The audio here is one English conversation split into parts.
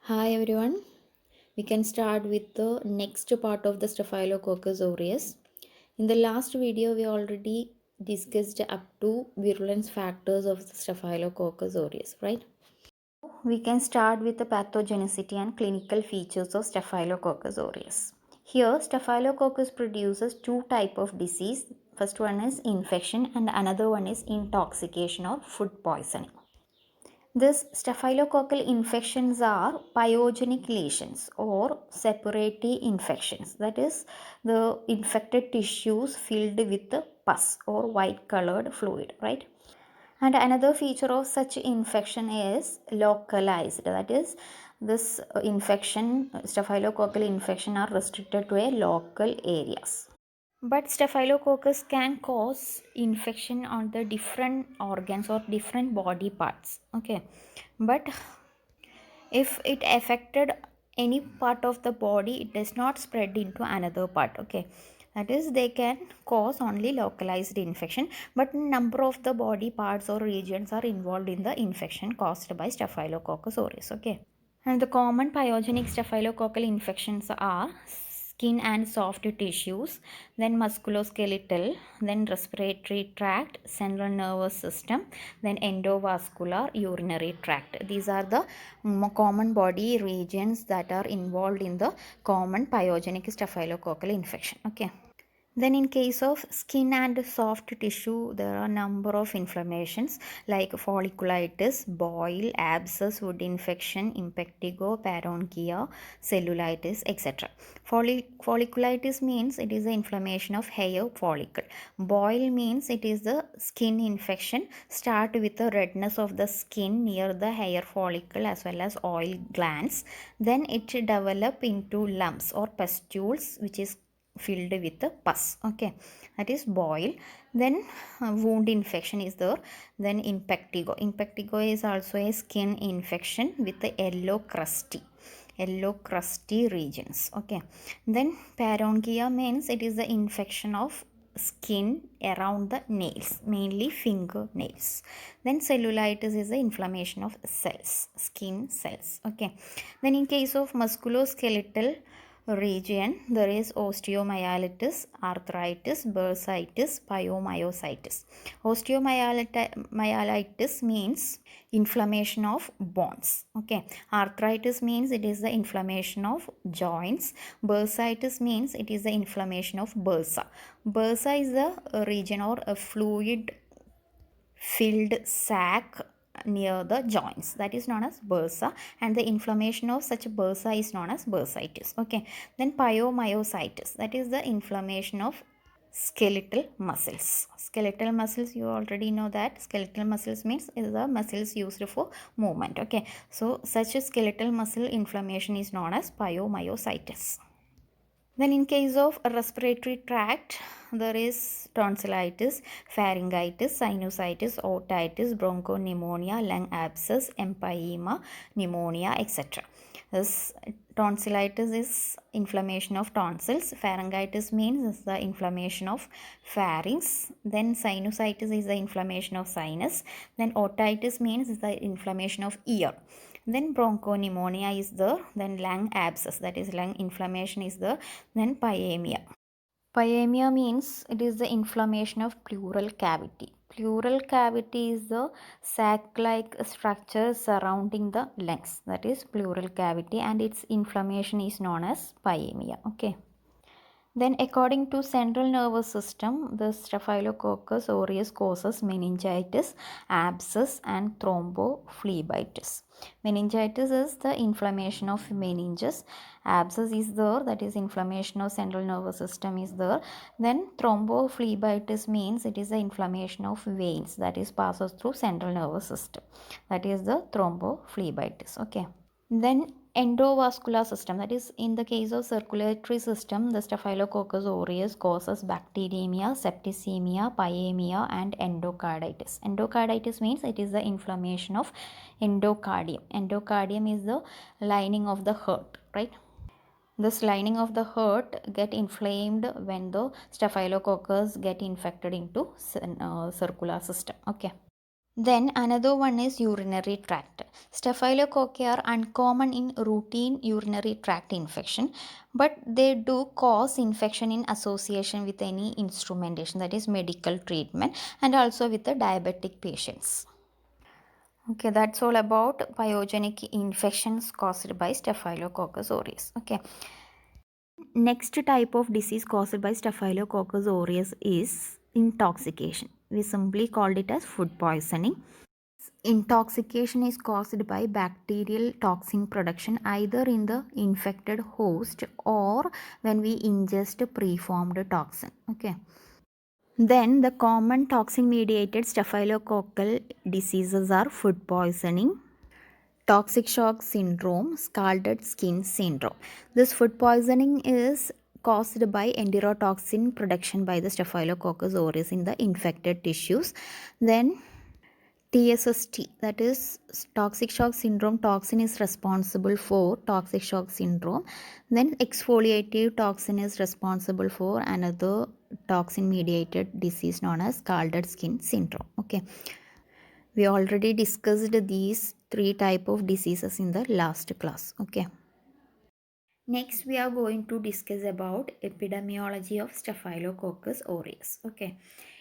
Hi everyone. We can start with the next part of the Staphylococcus aureus. In the last video, we already discussed up to virulence factors of the Staphylococcus aureus, right? We can start with the pathogenicity and clinical features of Staphylococcus aureus. Here, Staphylococcus produces two type of disease. First one is infection and another one is intoxication or food poisoning. These staphylococcal infections are pyogenic lesions or separatory infections. That is, the infected tissues filled with pus or white colored fluid, right? And another feature of such infection is localized. That is, this infection, staphylococcal infection, are restricted to a local areas. But staphylococcus can cause infection on the different organs or different body parts. Okay, but if it affected any part of the body, it does not spread into another part. Okay, that is, they can cause only localized infection, but number of the body parts or regions are involved in the infection caused by staphylococcus aureus. Okay. And the common pyogenic staphylococcal infections are skin and soft tissues, then musculoskeletal, then respiratory tract, central nervous system, then endovascular, urinary tract. These are the common body regions that are involved in the common pyogenic staphylococcal infection. Okay. Then in case of skin and soft tissue, there are a number of inflammations like folliculitis, boil, abscess, wound infection, impetigo, paresthesia, cellulitis, etc. Folliculitis means it is the inflammation of hair follicle. Boil means it is the skin infection. Start with the redness of the skin near the hair follicle as well as oil glands. Then it develop into lumps or pustules, which is filled with the pus. Okay, that is boil. Then wound infection is there. Then impetigo is also a skin infection with the yellow crusty regions. Okay, then paresthesia means it is the infection of skin around the nails, mainly finger nails. Then cellulitis is the inflammation of cells, skin cells. Okay, then in case of musculoskeletal region, there is osteomyelitis, arthritis, bursitis, pyomyositis. Osteomyelitis means inflammation of bones. Okay, arthritis means it is the inflammation of joints. Bursitis means it is the inflammation of bursa. Bursa is the region or a fluid filled sac near the joints, that is known as bursa, and the inflammation of such bursa is known as bursitis. Okay, then pyomyositis, that is the inflammation of skeletal muscles. You already know that skeletal muscles means is the muscles used for movement. Okay, so such a skeletal muscle inflammation is known as pyomyositis. Then in case of respiratory tract, there is tonsillitis, pharyngitis, sinusitis, otitis, bronchopneumonia, lung abscess, empyema, pneumonia, etc. This tonsillitis is inflammation of tonsils. Pharyngitis means is the inflammation of pharynx. Then sinusitis is the inflammation of sinus. Then otitis means is the inflammation of ear. Then bronchopneumonia is there. Then lung abscess, that is lung inflammation is there. Then pyemia. Pyemia means it is the inflammation of pleural cavity. Pleural cavity is the sac-like structure surrounding the lungs. That is pleural cavity, and its inflammation is known as pyemia. Okay. Then according to central nervous system, the Staphylococcus aureus causes meningitis, abscess and thrombophlebitis. Meningitis is the inflammation of meninges. Abscess is there, that is inflammation of central nervous system is there. Then thrombophlebitis means it is the inflammation of veins that is passes through central nervous system. That is the thrombophlebitis. Okay. Then endovascular system, that is in the case of circulatory system, the Staphylococcus aureus causes bacteremia, septicemia, pyemia and endocarditis. Endocarditis means it is the inflammation of endocardium. Endocardium is the lining of the heart, right? This lining of the heart get inflamed when the staphylococcus get infected into circular system. Okay. Then another one is urinary tract. Staphylococci are uncommon in routine urinary tract infection, but they do cause infection in association with any instrumentation, that is medical treatment, and also with the diabetic patients. Okay, that's all about pyogenic infections caused by Staphylococcus aureus. Okay. Next type of disease caused by Staphylococcus aureus is intoxication. We simply called it as food poisoning. Intoxication is caused by bacterial toxin production either in the infected host or when we ingest preformed toxin. Okay. Then the common toxin mediated staphylococcal diseases are food poisoning, toxic shock syndrome, scalded skin syndrome. This food poisoning is caused by enterotoxin production by the Staphylococcus aureus in the infected tissues. Then TSST, that is toxic shock syndrome, toxin is responsible for toxic shock syndrome. Then exfoliative toxin is responsible for another toxin mediated disease known as scalded skin syndrome. Okay, we already discussed these three type of diseases in the last class. Okay, next we are going to discuss about epidemiology of Staphylococcus aureus. Okay,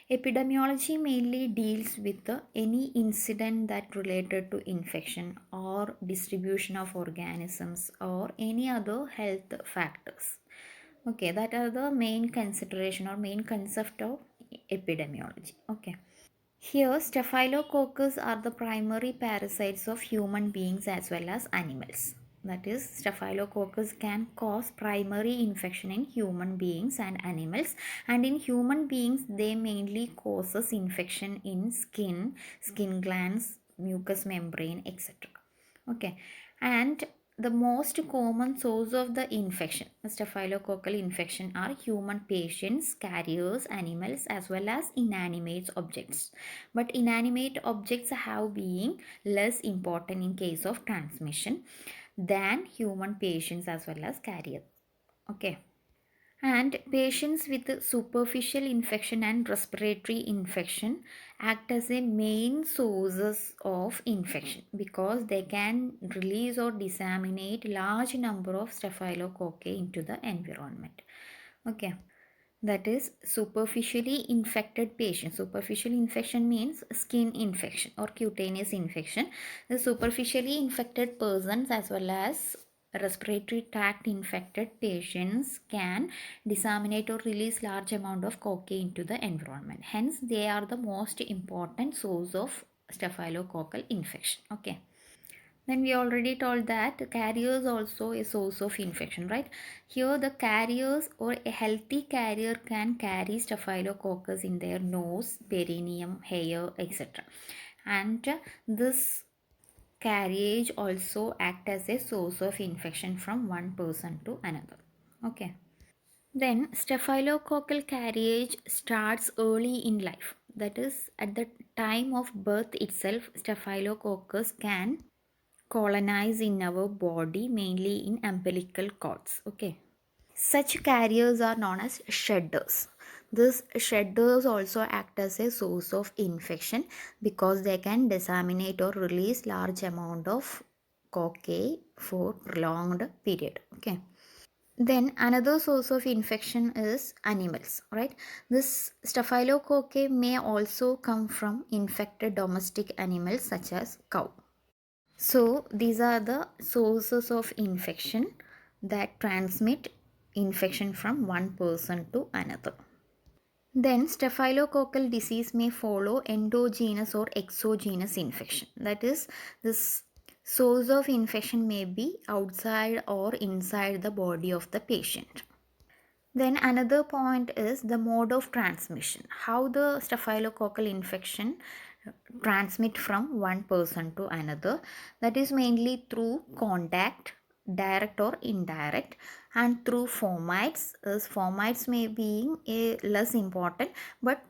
epidemiology mainly deals with any incident that related to infection or distribution of organisms or any other health factors. Okay, that are the main consideration or main concept of epidemiology. Okay. Here, staphylococcus are the primary parasites of human beings as well as animals. That is, staphylococcus can cause primary infection in human beings and animals, and in human beings they mainly causes infection in skin, skin glands, mucous membrane, etc. Okay, and the most common source of the infection, staphylococcal infection, are human patients, carriers, animals, as well as inanimate objects. But inanimate objects have been less important in case of transmission than human patients as well as carriers. Okay. And patients with superficial infection and respiratory infection act as a main sources of infection because they can release or disseminate large number of staphylococci into the environment. Okay, that is superficially infected patient. Superficial infection means skin infection or cutaneous infection. The superficially infected persons as well as respiratory tract infected patients can disseminate or release large amount of cocci into the environment. Hence, they are the most important source of staphylococcal infection. Okay. Then we already told that carriers also a source of infection, right? Here the carriers or a healthy carrier can carry staphylococcus in their nose, perineum, hair, etc. And this carriage also act as a source of infection from one person to another. Okay. Then staphylococcal carriage starts early in life. That is, at the time of birth itself, staphylococcus can colonize in our body, mainly in umbilical cords. Okay, such carriers are known as shedders. These shedders also act as a source of infection because they can disseminate or release large amount of cocci for prolonged period. Okay, then another source of infection is animals, right? This staphylococci may also come from infected domestic animals such as cow. So these are the sources of infection that transmit infection from one person to another. Then staphylococcal disease may follow endogenous or exogenous infection. That is, this source of infection may be outside or inside the body of the patient. Then another point is the mode of transmission. How the staphylococcal infection transmit from one person to another. That is mainly through contact, direct or indirect, and through fomites. As fomites may be a less important, but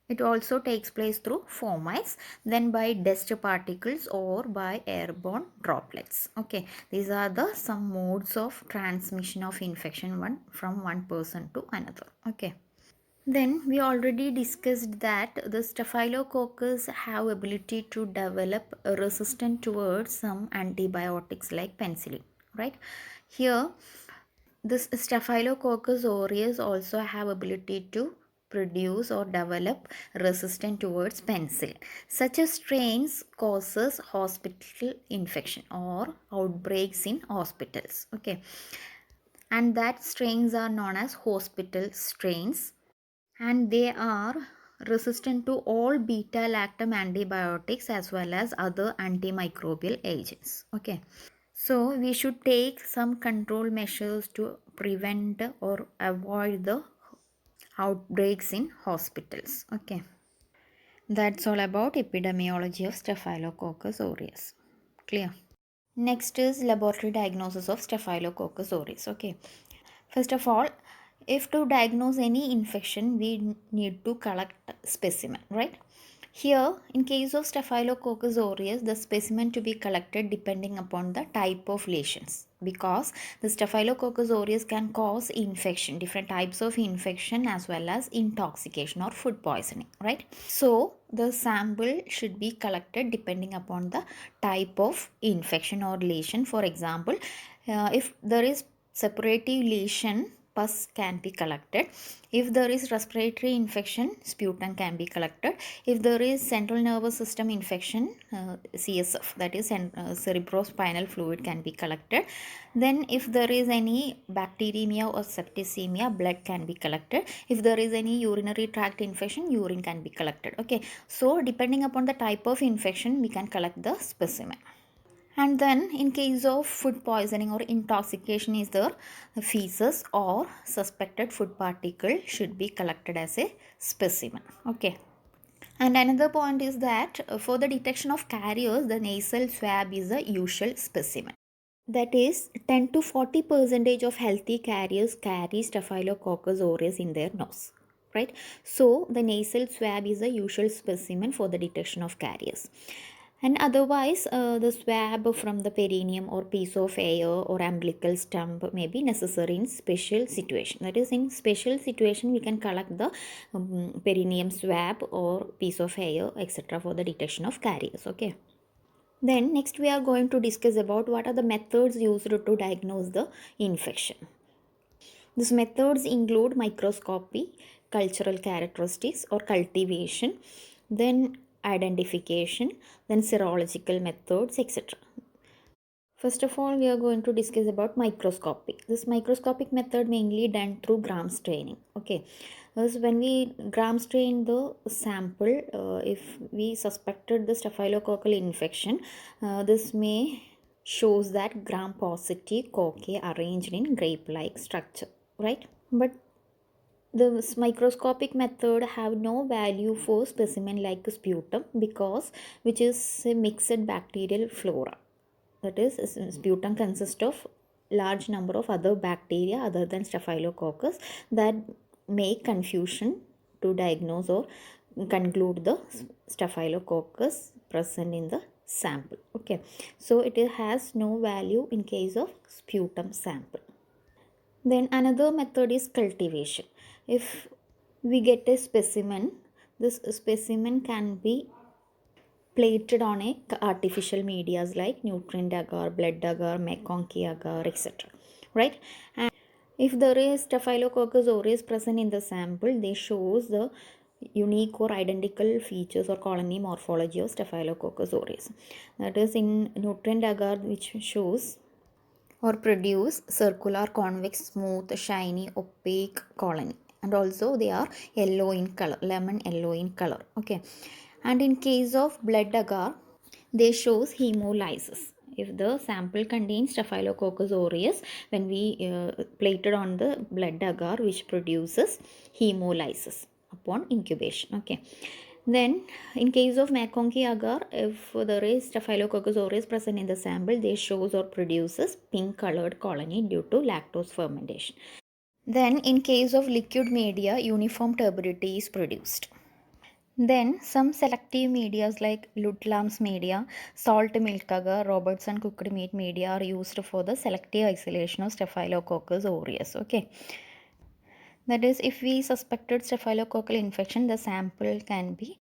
it also takes place through fomites, then by dust particles or by airborne droplets. Okay, these are the some modes of transmission of infection one from one person to another. Okay. Then we already discussed that the staphylococcus have ability to develop a resistant towards some antibiotics like penicillin, right? Here this staphylococcus aureus also have ability to produce or develop resistant towards penicillin. Such a strains causes hospital infection or outbreaks in hospitals, okay, and that strains are known as hospital strains, and they are resistant to all beta lactam antibiotics as well as other antimicrobial agents, okay. So we should take some control measures to prevent or avoid the outbreaks in hospitals, okay. That's all about epidemiology of staphylococcus aureus. Clear? Next is laboratory diagnosis of staphylococcus aureus, okay. First of all, if to diagnose any infection, we need to collect specimen, right? Here, in case of Staphylococcus aureus, the specimen to be collected depending upon the type of lesions, because the Staphylococcus aureus can cause infection, different types of infection as well as intoxication or food poisoning, right? So, the sample should be collected depending upon the type of infection or lesion. For example, if there is separative lesion, pus can be collected. If there is respiratory infection, sputum can be collected. If there is central nervous system infection, CSF, that is cerebrospinal fluid, can be collected. Then if there is any bacteremia or septicemia, blood can be collected. If there is any urinary tract infection, urine can be collected, okay. So depending upon the type of infection, we can collect the specimen. And then in case of food poisoning or intoxication is there, the feces or suspected food particle should be collected as a specimen, okay. And another point is that for the detection of carriers, the nasal swab is a usual specimen. That is 10 to 40 percentage of healthy carriers carry staphylococcus aureus in their nose, right? So the nasal swab is a usual specimen for the detection of carriers. And otherwise, the swab from the perineum or piece of air or umbilical stump may be necessary in special situation. That is, in special situation, we can collect the perineum swab or piece of air, etc., for the detection of carriers, okay. Then next we are going to discuss about what are the methods used to diagnose the infection. These methods include microscopy, cultural characteristics or cultivation, then identification, then serological methods, etc. First of all, we are going to discuss about microscopy. This microscopic method mainly done through gram staining. Okay, thus when we gram strain the sample, if we suspected the staphylococcal infection, this may shows that gram positive cocci arranged in grape-like structure, right? But the microscopic method have no value for specimen like sputum, because which is a mixed bacterial flora. That is, sputum consists of large number of other bacteria other than staphylococcus that make confusion to diagnose or conclude the staphylococcus present in the sample, okay. So it has no value in case of sputum sample. Then another method is cultivation. If we get a specimen, this specimen can be plated on a artificial medias like nutrient agar, blood agar, McConkey agar, etc. Right? And if there is Staphylococcus aureus present in the sample, they shows the unique or identical features or colony morphology of Staphylococcus aureus. That is, in nutrient agar, which shows or produce circular, convex, smooth, shiny, opaque colony, and also they are yellow in color, lemon yellow in color, okay. And in case of blood agar, they shows hemolysis. If the sample contains staphylococcus aureus, when we plated on the blood agar, which produces hemolysis upon incubation, okay. Then, in case of McConkey agar, if there is Staphylococcus aureus present in the sample, they shows or produces pink colored colony due to lactose fermentation. Then, in case of liquid media, uniform turbidity is produced. Then, some selective medias like Ludlam's media, salt milk agar, Robertson cooked meat media are used for the selective isolation of Staphylococcus aureus. Okay. That is, if we suspected staphylococcal infection, the sample can be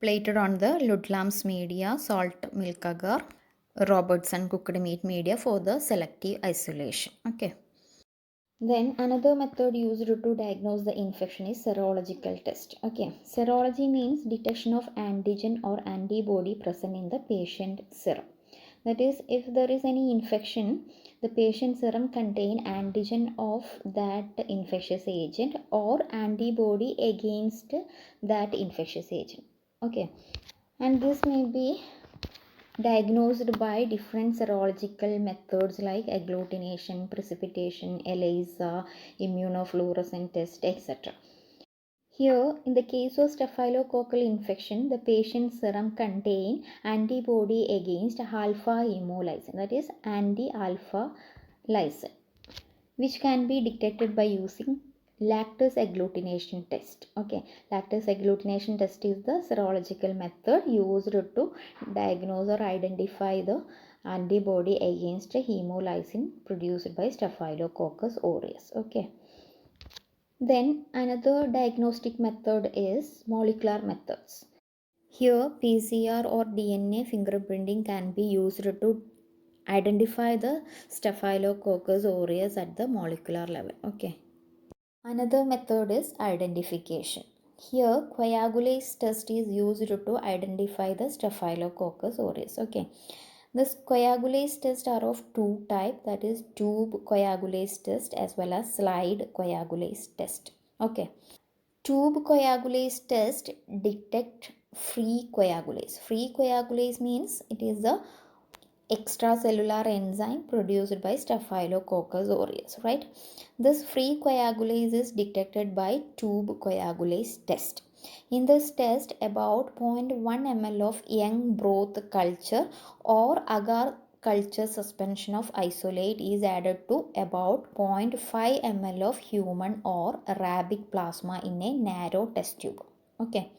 plated on the Ludlam's media, salt milk agar, Robertson cooked meat media for the selective isolation. Okay. Then another method used to diagnose the infection is serological test. Okay, serology means detection of antigen or antibody present in the patient serum. That is, if there is any infection, the patient serum contain antigen of that infectious agent or antibody against that infectious agent. Okay, and this may be diagnosed by different serological methods like agglutination, precipitation, ELISA, immunofluorescent test, etc. Here, in the case of staphylococcal infection, the patient's serum contain antibody against alpha hemolysin, that is anti-alpha lysin, which can be detected by using lactase agglutination test. Okay, lactase agglutination test is the serological method used to diagnose or identify the antibody against hemolysin produced by Staphylococcus aureus. Okay. Then another diagnostic method is molecular methods. Here PCR or DNA fingerprinting can be used to identify the Staphylococcus aureus at the molecular level. Okay. Another method is identification. Here coagulase test is used to identify the Staphylococcus aureus. Okay. This coagulase test are of two type, that is tube coagulase test as well as slide coagulase test. Okay. Tube coagulase test detect free coagulase. Free coagulase means it is the extracellular enzyme produced by Staphylococcus aureus, right? This free coagulase is detected by tube coagulase test. In this test, about 0.1 ml of young broth culture or agar culture suspension of isolate is added to about 0.5 ml of human or rabbit plasma in a narrow test tube. Okay.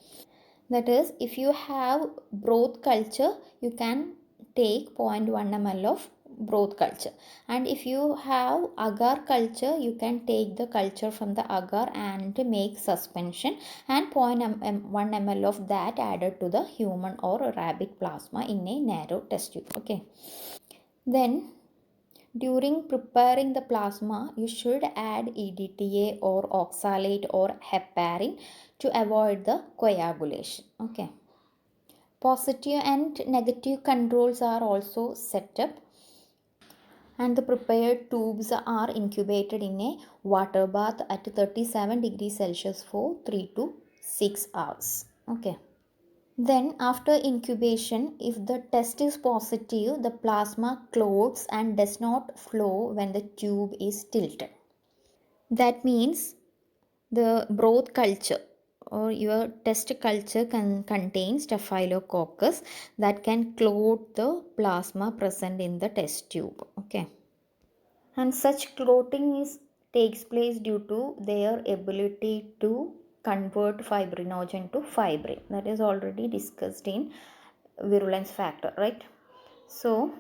That is, if you have broth culture, you can take 0.1 ml of broth culture, and if you have agar culture, you can take the culture from the agar and make suspension, and 0.1 ml of that added to the human or rabbit plasma in a narrow test tube. Okay. Then during preparing the plasma, you should add EDTA or oxalate or heparin to avoid the coagulation. Okay. Positive and negative controls are also set up, and the prepared tubes are incubated in a water bath at 37 degrees Celsius for 3 to 6 hours. Okay. Then after incubation, if the test is positive, the plasma clots and does not flow when the tube is tilted. That means the broth culture or your test culture can contain staphylococcus that can clot the plasma present in the test tube. Okay. And such clotting takes place due to their ability to convert fibrinogen to fibrin. That is already discussed in virulence factor, right? So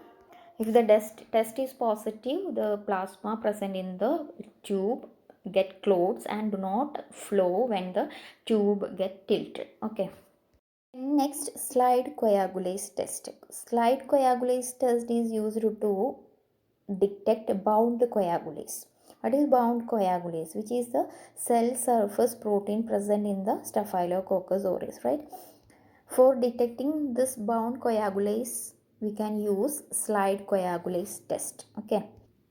if the test is positive, the plasma present in the tube get clots and do not flow when the tube get tilted. Okay. Next, slide coagulase test. Slide coagulase test is used to detect bound coagulase. What is bound coagulase? Which is the cell surface protein present in the Staphylococcus aureus, right? For detecting this bound coagulase, we can use slide coagulase test. Okay.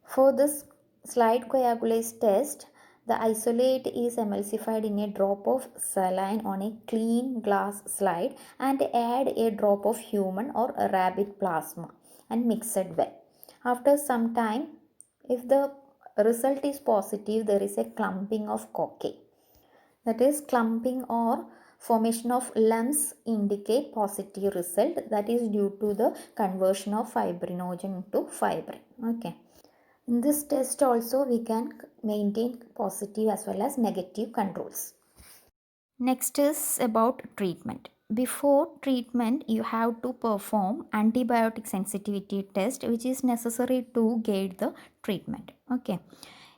For this slide coagulase test, the isolate is emulsified in a drop of saline on a clean glass slide and add a drop of human or rabbit plasma and mix it well. After some time, if the result is positive, there is a clumping of cocci. That is, clumping or formation of lumps indicate positive result, that is due to the conversion of fibrinogen to fibrin. Okay. In this test also we can maintain positive as well as negative controls. Next is about treatment. Before treatment, you have to perform antibiotic sensitivity test, which is necessary to guide the treatment. Okay.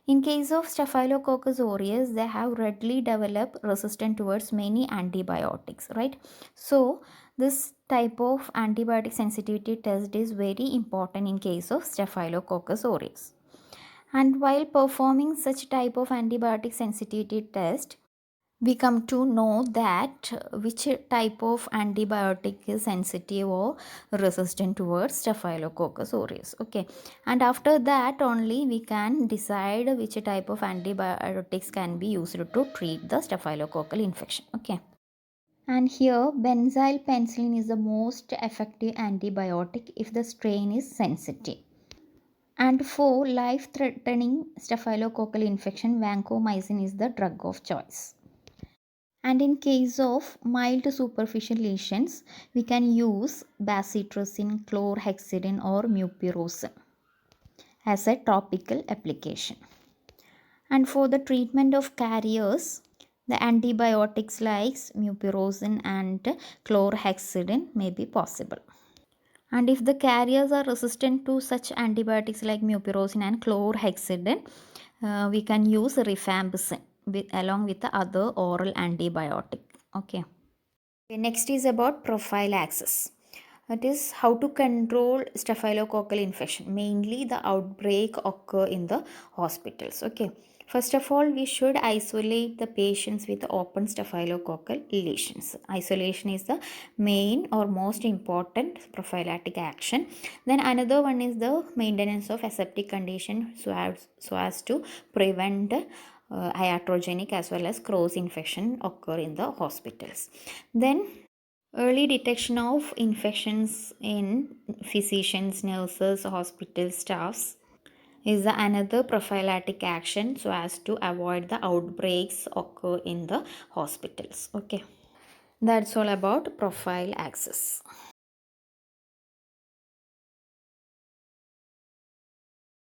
In case of Staphylococcus aureus, they have readily developed resistance towards many antibiotics, right? So this type of antibiotic sensitivity test is very important in case of Staphylococcus aureus. And while performing such type of antibiotic sensitivity test, we come to know that which type of antibiotic is sensitive or resistant towards staphylococcus aureus. Okay, and after that only we can decide which type of antibiotics can be used to treat the staphylococcal infection. Okay, and here benzyl penicillin is the most effective antibiotic if the strain is sensitive. And for life threatening staphylococcal infection, vancomycin is the drug of choice. And in case of mild superficial lesions, we can use bacitracin, chlorhexidine or mupirocin as a topical application. And for the treatment of carriers, the antibiotics like mupirocin and chlorhexidine may be possible. And if the carriers are resistant to such antibiotics like mupirocin and chlorhexidine, we can use rifampicin along with the other oral antibiotic. Okay. Next is about prophylaxis. That is how to control staphylococcal infection. Mainly the outbreak occur in the hospitals. Okay. First of all, we should isolate the patients with open staphylococcal lesions. Isolation is the main or most important prophylactic action. Then another one is the maintenance of aseptic condition so as to prevent iatrogenic as well as cross infection occur in the hospitals. Then early detection of infections in physicians, nurses, hospital staffs is another prophylactic action so as to avoid the outbreaks occur in the hospitals. Okay, that's all about prophylaxis.